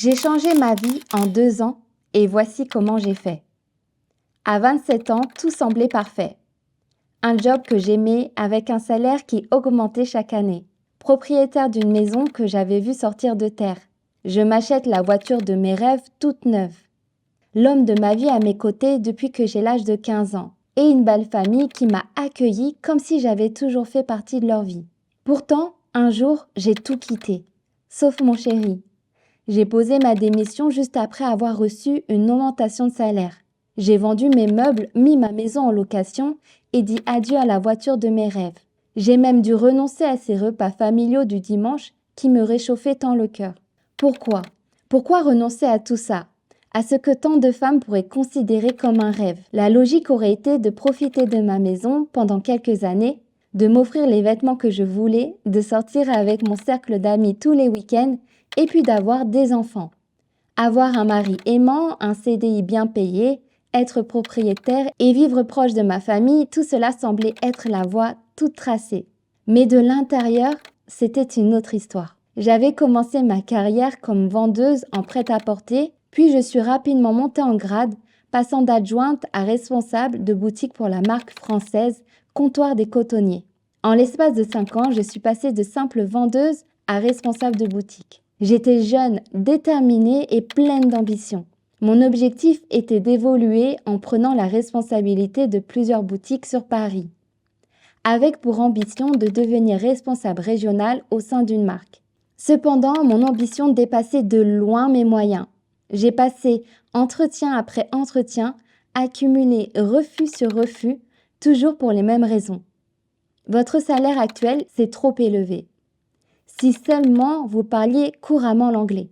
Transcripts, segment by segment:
J'ai changé ma vie en 2 ans et voici comment j'ai fait. À 27 ans, tout semblait parfait. Un job que j'aimais avec un salaire qui augmentait chaque année. Propriétaire d'une maison que j'avais vue sortir de terre. Je m'achète la voiture de mes rêves toute neuve. L'homme de ma vie à mes côtés depuis que j'ai l'âge de 15 ans. Et une belle famille qui m'a accueillie comme si j'avais toujours fait partie de leur vie. Pourtant, un jour, j'ai tout quitté. Sauf mon chéri. J'ai posé ma démission juste après avoir reçu une augmentation de salaire. J'ai vendu mes meubles, mis ma maison en location et dit adieu à la voiture de mes rêves. J'ai même dû renoncer à ces repas familiaux du dimanche qui me réchauffaient tant le cœur. Pourquoi? Pourquoi renoncer à tout ça? À ce que tant de femmes pourraient considérer comme un rêve. La logique aurait été de profiter de ma maison pendant quelques années, de m'offrir les vêtements que je voulais, de sortir avec mon cercle d'amis tous les week-ends et puis d'avoir des enfants. Avoir un mari aimant, un CDI bien payé, être propriétaire et vivre proche de ma famille, tout cela semblait être la voie toute tracée. Mais de l'intérieur, c'était une autre histoire. J'avais commencé ma carrière comme vendeuse en prêt-à-porter, puis je suis rapidement montée en grade, passant d'adjointe à responsable de boutique pour la marque française Comptoir des Cotonniers. En l'espace de 5 ans, je suis passée de simple vendeuse à responsable de boutique. J'étais jeune, déterminée et pleine d'ambition. Mon objectif était d'évoluer en prenant la responsabilité de plusieurs boutiques sur Paris, avec pour ambition de devenir responsable régionale au sein d'une marque. Cependant, mon ambition dépassait de loin mes moyens. J'ai passé entretien après entretien, accumulé refus sur refus, toujours pour les mêmes raisons. Votre salaire actuel, c'est trop élevé. Si seulement vous parliez couramment l'anglais.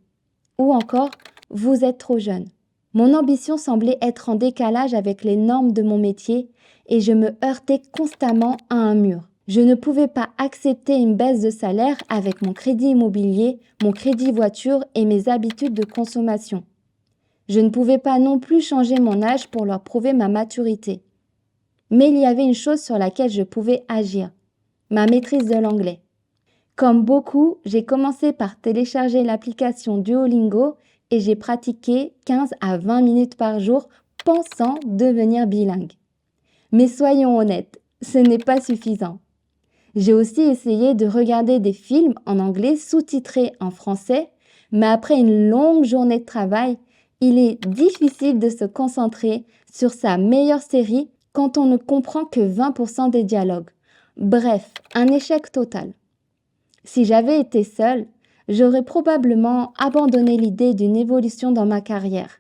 Ou encore, vous êtes trop jeune. Mon ambition semblait être en décalage avec les normes de mon métier et je me heurtais constamment à un mur. Je ne pouvais pas accepter une baisse de salaire avec mon crédit immobilier, mon crédit voiture et mes habitudes de consommation. Je ne pouvais pas non plus changer mon âge pour leur prouver ma maturité. Mais il y avait une chose sur laquelle je pouvais agir, ma maîtrise de l'anglais. Comme beaucoup, j'ai commencé par télécharger l'application Duolingo et j'ai pratiqué 15 à 20 minutes par jour pensant devenir bilingue. Mais soyons honnêtes, ce n'est pas suffisant. J'ai aussi essayé de regarder des films en anglais sous-titrés en français, mais après une longue journée de travail, il est difficile de se concentrer sur sa meilleure série quand on ne comprend que 20% des dialogues. Bref, un échec total. Si j'avais été seule, j'aurais probablement abandonné l'idée d'une évolution dans ma carrière.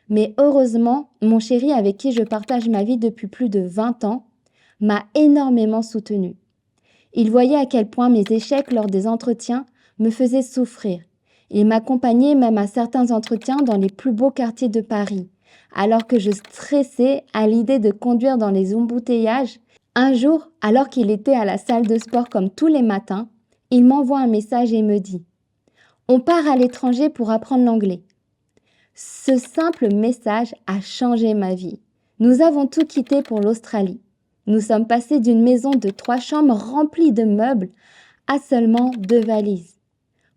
Mais heureusement, mon chéri avec qui je partage ma vie depuis plus de 20 ans m'a énormément soutenue. Il voyait à quel point mes échecs lors des entretiens me faisaient souffrir. Il m'accompagnait même à certains entretiens dans les plus beaux quartiers de Paris, alors que je stressais à l'idée de conduire dans les embouteillages. Un jour, alors qu'il était à la salle de sport comme tous les matins, il m'envoie un message et me dit « On part à l'étranger pour apprendre l'anglais ». Ce simple message a changé ma vie. Nous avons tout quitté pour l'Australie. Nous sommes passés d'une maison de 3 chambres remplie de meubles à seulement 2 valises.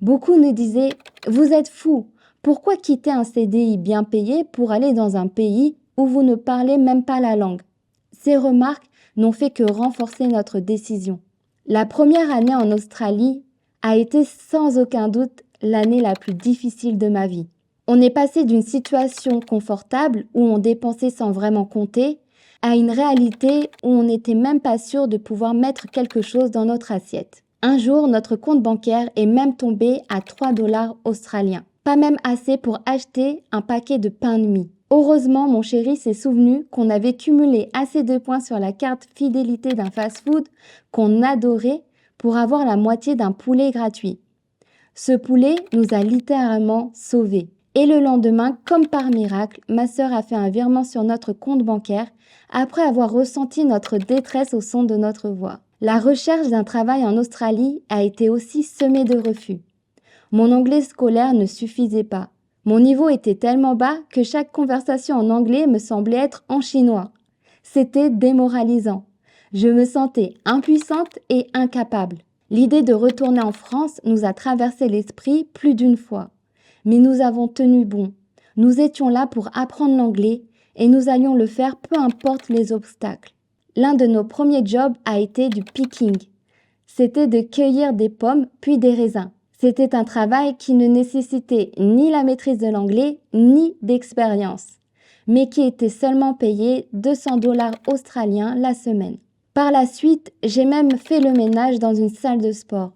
Beaucoup nous disaient « Vous êtes fous, pourquoi quitter un CDI bien payé pour aller dans un pays où vous ne parlez même pas la langue ?» Ces remarques n'ont fait que renforcer notre décision. La première année en Australie a été sans aucun doute l'année la plus difficile de ma vie. On est passé d'une situation confortable où on dépensait sans vraiment compter à une réalité où on n'était même pas sûr de pouvoir mettre quelque chose dans notre assiette. Un jour, notre compte bancaire est même tombé à 3 $ australiens. Pas même assez pour acheter un paquet de pain de mie. Heureusement, mon chéri s'est souvenu qu'on avait cumulé assez de points sur la carte fidélité d'un fast-food qu'on adorait pour avoir la moitié d'un poulet gratuit. Ce poulet nous a littéralement sauvés. Et le lendemain, comme par miracle, ma sœur a fait un virement sur notre compte bancaire après avoir ressenti notre détresse au son de notre voix. La recherche d'un travail en Australie a été aussi semée de refus. Mon anglais scolaire ne suffisait pas. Mon niveau était tellement bas que chaque conversation en anglais me semblait être en chinois. C'était démoralisant. Je me sentais impuissante et incapable. L'idée de retourner en France nous a traversé l'esprit plus d'une fois. Mais nous avons tenu bon. Nous étions là pour apprendre l'anglais et nous allions le faire peu importe les obstacles. L'un de nos premiers jobs a été du picking. C'était de cueillir des pommes puis des raisins. C'était un travail qui ne nécessitait ni la maîtrise de l'anglais ni d'expérience, mais qui était seulement payé 200 $ australiens la semaine. Par la suite, j'ai même fait le ménage dans une salle de sport.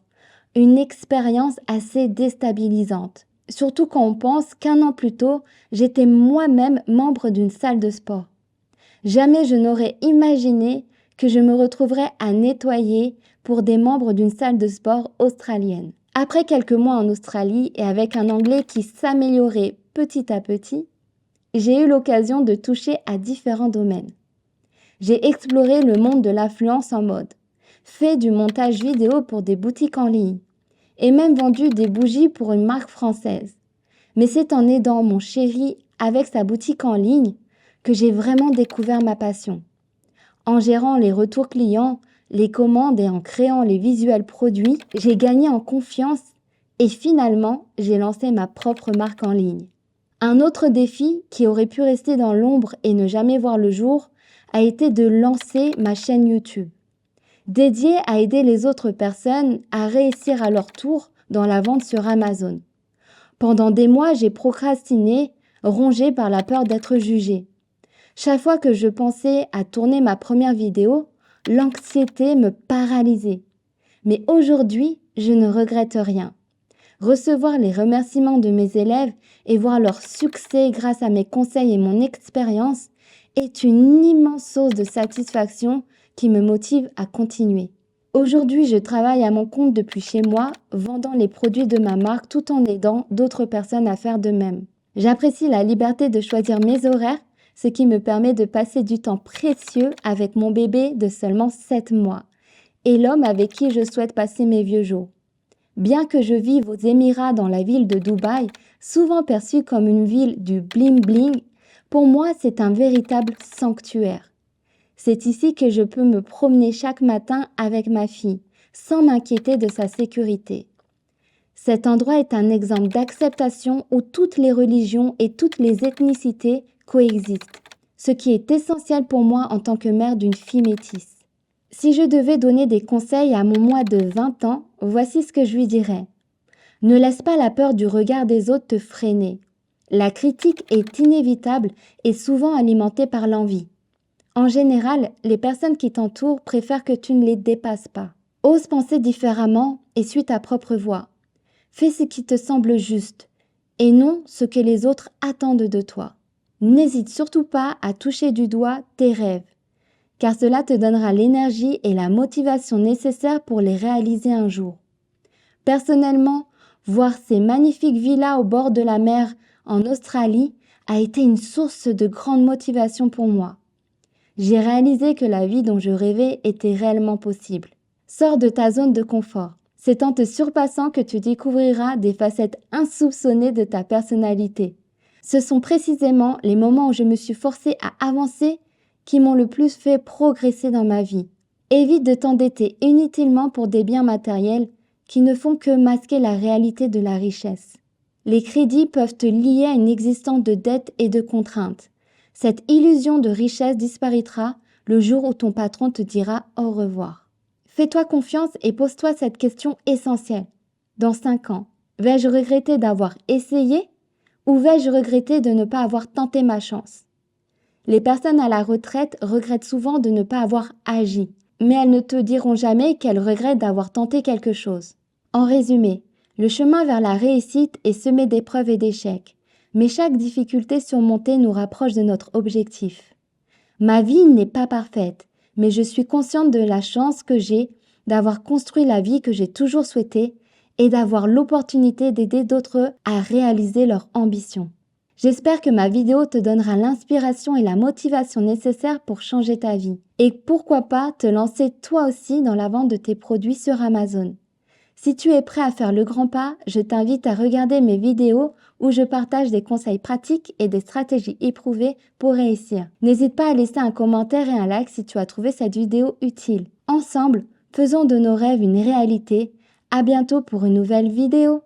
Une expérience assez déstabilisante. Surtout quand on pense qu'1 an plus tôt, j'étais moi-même membre d'une salle de sport. Jamais je n'aurais imaginé que je me retrouverais à nettoyer pour des membres d'une salle de sport australienne. Après quelques mois en Australie et avec un anglais qui s'améliorait petit à petit, j'ai eu l'occasion de toucher à différents domaines. J'ai exploré le monde de l'affluence en mode, fait du montage vidéo pour des boutiques en ligne et même vendu des bougies pour une marque française. Mais c'est en aidant mon chéri avec sa boutique en ligne que j'ai vraiment découvert ma passion. En gérant les retours clients, les commandes et en créant les visuels produits, j'ai gagné en confiance et finalement, j'ai lancé ma propre marque en ligne. Un autre défi qui aurait pu rester dans l'ombre et ne jamais voir le jour a été de lancer ma chaîne YouTube, dédiée à aider les autres personnes à réussir à leur tour dans la vente sur Amazon. Pendant des mois, j'ai procrastiné, rongée par la peur d'être jugée. Chaque fois que je pensais à tourner ma première vidéo, l'anxiété me paralysait. Mais aujourd'hui, je ne regrette rien. Recevoir les remerciements de mes élèves et voir leur succès grâce à mes conseils et mon expérience est une immense source de satisfaction qui me motive à continuer. Aujourd'hui, je travaille à mon compte depuis chez moi, vendant les produits de ma marque tout en aidant d'autres personnes à faire de même. J'apprécie la liberté de choisir mes horaires, ce qui me permet de passer du temps précieux avec mon bébé de seulement 7 mois et l'homme avec qui je souhaite passer mes vieux jours. Bien que je vive aux Émirats dans la ville de Dubaï, souvent perçue comme une ville du bling-bling, pour moi c'est un véritable sanctuaire. C'est ici que je peux me promener chaque matin avec ma fille, sans m'inquiéter de sa sécurité. Cet endroit est un exemple d'acceptation où toutes les religions et toutes les ethnicités coexistent, ce qui est essentiel pour moi en tant que mère d'une fille métisse. Si je devais donner des conseils à mon moi de 20 ans, voici ce que je lui dirais. Ne laisse pas la peur du regard des autres te freiner. La critique est inévitable et souvent alimentée par l'envie. En général, les personnes qui t'entourent préfèrent que tu ne les dépasses pas. Ose penser différemment et suis ta propre voie. Fais ce qui te semble juste et non ce que les autres attendent de toi. N'hésite surtout pas à toucher du doigt tes rêves, car cela te donnera l'énergie et la motivation nécessaires pour les réaliser un jour. Personnellement, voir ces magnifiques villas au bord de la mer en Australie a été une source de grande motivation pour moi. J'ai réalisé que la vie dont je rêvais était réellement possible. Sors de ta zone de confort. C'est en te surpassant que tu découvriras des facettes insoupçonnées de ta personnalité. Ce sont précisément les moments où je me suis forcée à avancer qui m'ont le plus fait progresser dans ma vie. Évite de t'endetter inutilement pour des biens matériels qui ne font que masquer la réalité de la richesse. Les crédits peuvent te lier à une existence de dettes et de contraintes. Cette illusion de richesse disparaîtra le jour où ton patron te dira au revoir. Fais-toi confiance et pose-toi cette question essentielle. Dans 5 ans, vais-je regretter d'avoir essayé ou vais-je regretter de ne pas avoir tenté ma chance? Les personnes à la retraite regrettent souvent de ne pas avoir agi, mais elles ne te diront jamais qu'elles regrettent d'avoir tenté quelque chose. En résumé, le chemin vers la réussite est semé d'épreuves et d'échecs, mais chaque difficulté surmontée nous rapproche de notre objectif. Ma vie n'est pas parfaite, mais je suis consciente de la chance que j'ai d'avoir construit la vie que j'ai toujours souhaitée et d'avoir l'opportunité d'aider d'autres à réaliser leur ambition. J'espère que ma vidéo te donnera l'inspiration et la motivation nécessaires pour changer ta vie. Et pourquoi pas te lancer toi aussi dans la vente de tes produits sur Amazon. Si tu es prêt à faire le grand pas, je t'invite à regarder mes vidéos où je partage des conseils pratiques et des stratégies éprouvées pour réussir. N'hésite pas à laisser un commentaire et un like si tu as trouvé cette vidéo utile. Ensemble, faisons de nos rêves une réalité. À bientôt pour une nouvelle vidéo.